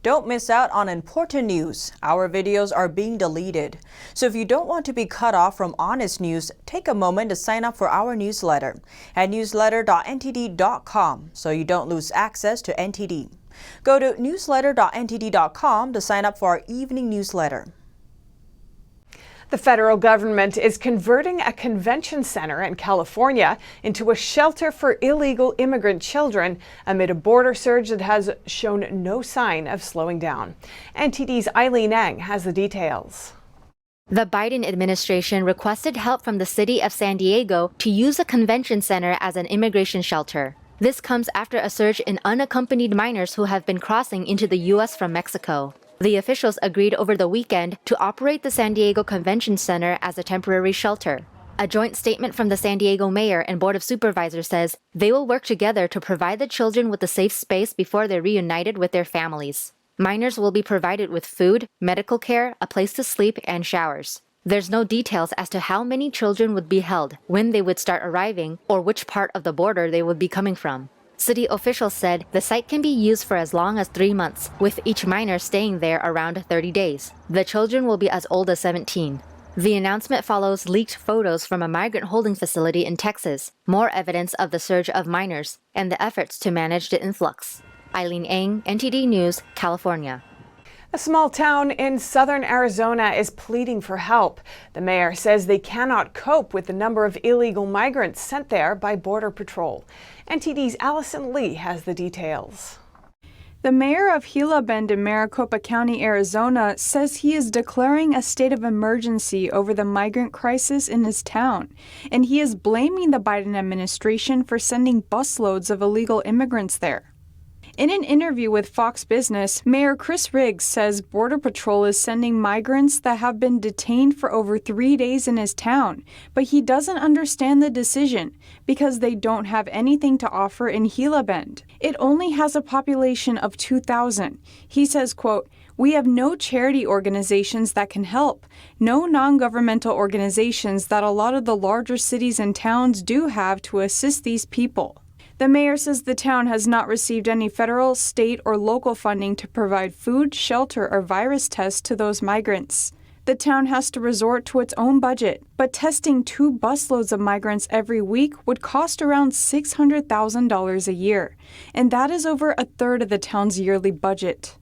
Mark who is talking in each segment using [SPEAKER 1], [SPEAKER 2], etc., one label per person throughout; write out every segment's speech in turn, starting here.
[SPEAKER 1] Don't miss out on important news. Our videos are being deleted. So if you don't want to be cut off from honest news, take a moment to sign up for our newsletter at newsletter.ntd.com so you don't lose access to NTD. Go to newsletter.ntd.com to sign up for our evening newsletter.
[SPEAKER 2] The federal government is converting a convention center in California into a shelter for illegal immigrant children amid a border surge that has shown no sign of slowing down. NTD's Eileen Ang has the details.
[SPEAKER 3] The Biden administration requested help from the city of San Diego to use a convention center as an immigration shelter. This comes after a surge in unaccompanied minors who have been crossing into the U.S. from Mexico. The officials agreed over the weekend to operate the San Diego Convention Center as a temporary shelter. A joint statement from the San Diego mayor and board of supervisors says they will work together to provide the children with a safe space before they're reunited with their families. Minors will be provided with food, medical care, a place to sleep, and showers. There's no details as to how many children would be held, when they would start arriving, or which part of the border they would be coming from. City officials said the site can be used for as long as 3 months, with each minor staying there around 30 days. The children will be as old as 17. The announcement follows leaked photos from a migrant holding facility in Texas, more evidence of the surge of minors and the efforts to manage the influx. Eileen Ang, NTD News, California.
[SPEAKER 2] A small town in southern Arizona is pleading for help. The mayor says they cannot cope with the number of illegal migrants sent there by Border Patrol. NTD's Allison Lee has the details.
[SPEAKER 4] The mayor of Gila Bend in Maricopa County, Arizona, says he is declaring a state of emergency over the migrant crisis in his town, and he is blaming the Biden administration for sending busloads of illegal immigrants there. In an interview with Fox Business, Mayor Chris Riggs says Border Patrol is sending migrants that have been detained for over 3 days in his town, but he doesn't understand the decision because they don't have anything to offer in Gila Bend. It only has a population of 2,000. He says, quote, "We have no charity organizations that can help, no non-governmental organizations that a lot of the larger cities and towns do have to assist these people." The mayor says the town has not received any federal, state, or local funding to provide food, shelter, or virus tests to those migrants. The town has to resort to its own budget, but testing 2 busloads of migrants every week would cost around $600,000 a year, and that is over a third of the town's yearly budget.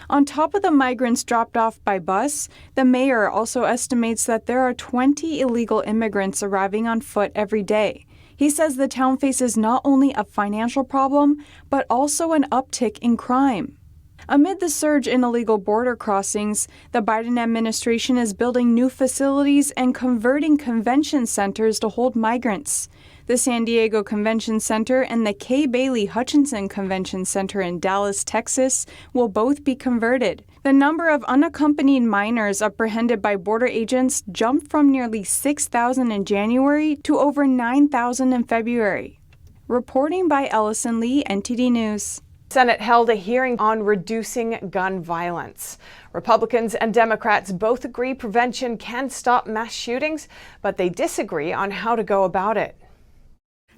[SPEAKER 4] On top of the migrants dropped off by bus, the mayor also estimates that there are 20 illegal immigrants arriving on foot every day. He says the town faces not only a financial problem, but also an uptick in crime. Amid the surge in illegal border crossings, the Biden administration is building new facilities and converting convention centers to hold migrants. The San Diego Convention Center and the Kay Bailey Hutchinson Convention Center in Dallas, Texas, will both be converted. The number of unaccompanied minors apprehended by border agents jumped from nearly 6,000 in January to over 9,000 in February. Reporting by Allison Lee, NTD News.
[SPEAKER 2] Senate held a hearing on reducing gun violence. Republicans and Democrats both agree prevention can stop mass shootings, but they disagree on how to go about it.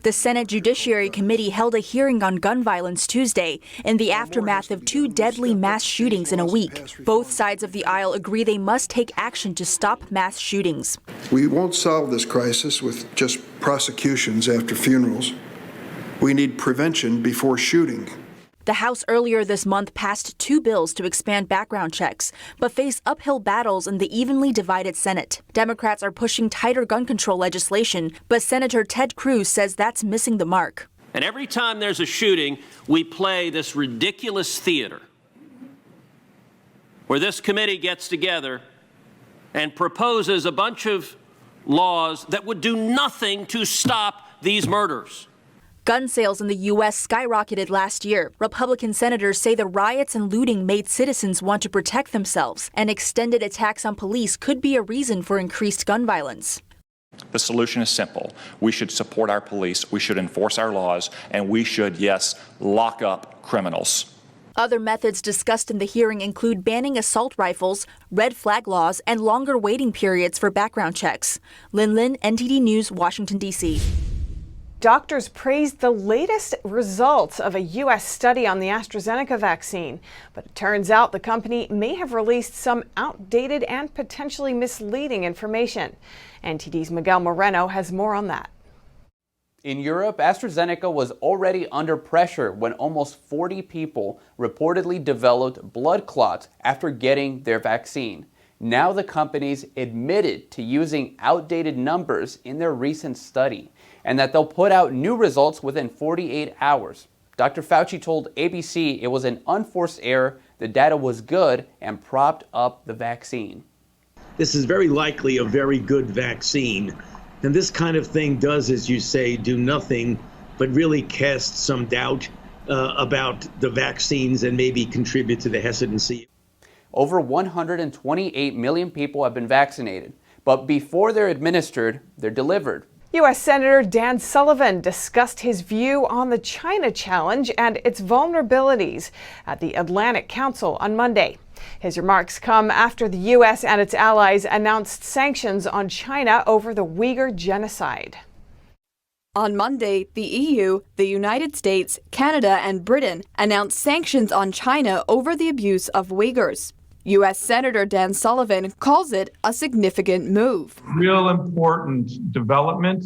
[SPEAKER 5] The Senate Judiciary Committee held a hearing on gun violence Tuesday in the aftermath of 2 deadly mass shootings in a week. Both sides of the aisle agree they must take action to stop mass shootings.
[SPEAKER 6] We won't solve this crisis with just prosecutions after funerals. We need prevention before shooting.
[SPEAKER 5] The House earlier this month passed 2 bills to expand background checks, but face uphill battles in the evenly divided Senate. Democrats are pushing tighter gun control legislation, but Senator Ted Cruz says that's missing the mark.
[SPEAKER 7] And every time there's a shooting, we play this ridiculous theater where this committee gets together and proposes a bunch of laws that would do nothing to stop these murders.
[SPEAKER 5] Gun sales in the U.S. skyrocketed last year. Republican senators say the riots and looting made citizens want to protect themselves, and extended attacks on police could be a reason for increased gun violence.
[SPEAKER 8] The solution is simple. We should support our police, we should enforce our laws, and we should, yes, lock up criminals.
[SPEAKER 5] Other methods discussed in the hearing include banning assault rifles, red flag laws, and longer waiting periods for background checks. Lin Lin, NTD News, Washington, D.C.
[SPEAKER 2] Doctors praised the latest results of a U.S. study on the AstraZeneca vaccine, but it turns out the company may have released some outdated and potentially misleading information. NTD's Miguel Moreno has more on that.
[SPEAKER 9] In Europe, AstraZeneca was already under pressure when almost 40 people reportedly developed blood clots after getting their vaccine. Now the company's admitted to using outdated numbers in their recent study, and that they'll put out new results within 48 hours. Dr. Fauci told ABC it was an unforced error, the data was good, and propped up the vaccine.
[SPEAKER 10] This is very likely a very good vaccine. And this kind of thing does, as you say, do nothing but really cast some doubt about the vaccines and maybe contribute to the hesitancy.
[SPEAKER 9] Over 128 million people have been vaccinated, but before they're administered, they're delivered.
[SPEAKER 2] U.S. Senator Dan Sullivan discussed his view on the China challenge and its vulnerabilities at the Atlantic Council on Monday. His remarks come after the U.S. and its allies announced sanctions on China over the Uyghur genocide.
[SPEAKER 11] On Monday, the EU, the United States, Canada, and Britain announced sanctions on China over the abuse of Uyghurs. U.S. Senator Dan Sullivan calls it a significant move.
[SPEAKER 12] Real important development.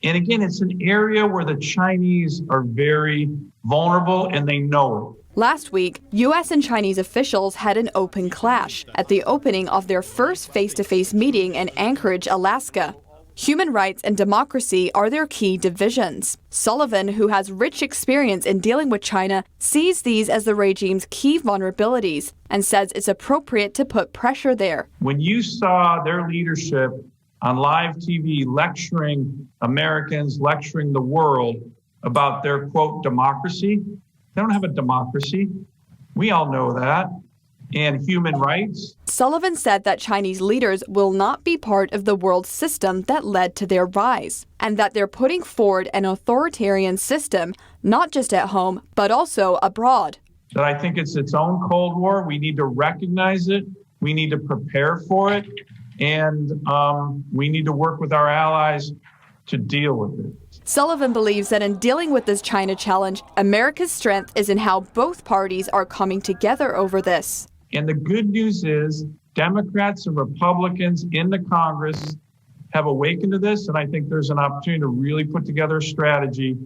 [SPEAKER 12] And again, it's an area where the Chinese are very vulnerable and they know it.
[SPEAKER 11] Last week, U.S. and Chinese officials had an open clash at the opening of their first face-to-face meeting in Anchorage, Alaska. Human rights and democracy are their key divisions. Sullivan, who has rich experience in dealing with China, sees these as the regime's key vulnerabilities and says it's appropriate to put pressure there.
[SPEAKER 12] When you saw their leadership on live TV lecturing Americans, lecturing the world about their, quote, democracy, they don't have a democracy. We all know that. And human rights.
[SPEAKER 11] Sullivan said that Chinese leaders will not be part of the world system that led to their rise, and that they're putting forward an authoritarian system, not just at home, but also abroad.
[SPEAKER 12] That I think it's its own Cold War. We need to recognize it. We need to prepare for it. And we need to work with our allies to deal with it.
[SPEAKER 11] Sullivan believes that in dealing with this China challenge, America's strength is in how both parties are coming together over this.
[SPEAKER 12] And the good news is Democrats and Republicans in the Congress have awakened to this, and I think there's an opportunity to really put together a strategy,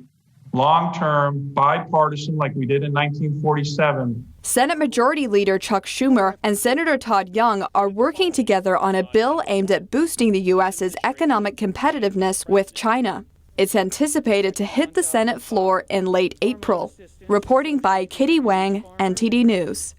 [SPEAKER 12] long-term, bipartisan, like we did in 1947.
[SPEAKER 11] Senate Majority Leader Chuck Schumer and Senator Todd Young are working together on a bill aimed at boosting the U.S.'s economic competitiveness with China. It's anticipated to hit the Senate floor in late April. Reporting by Kitty Wang, NTD News.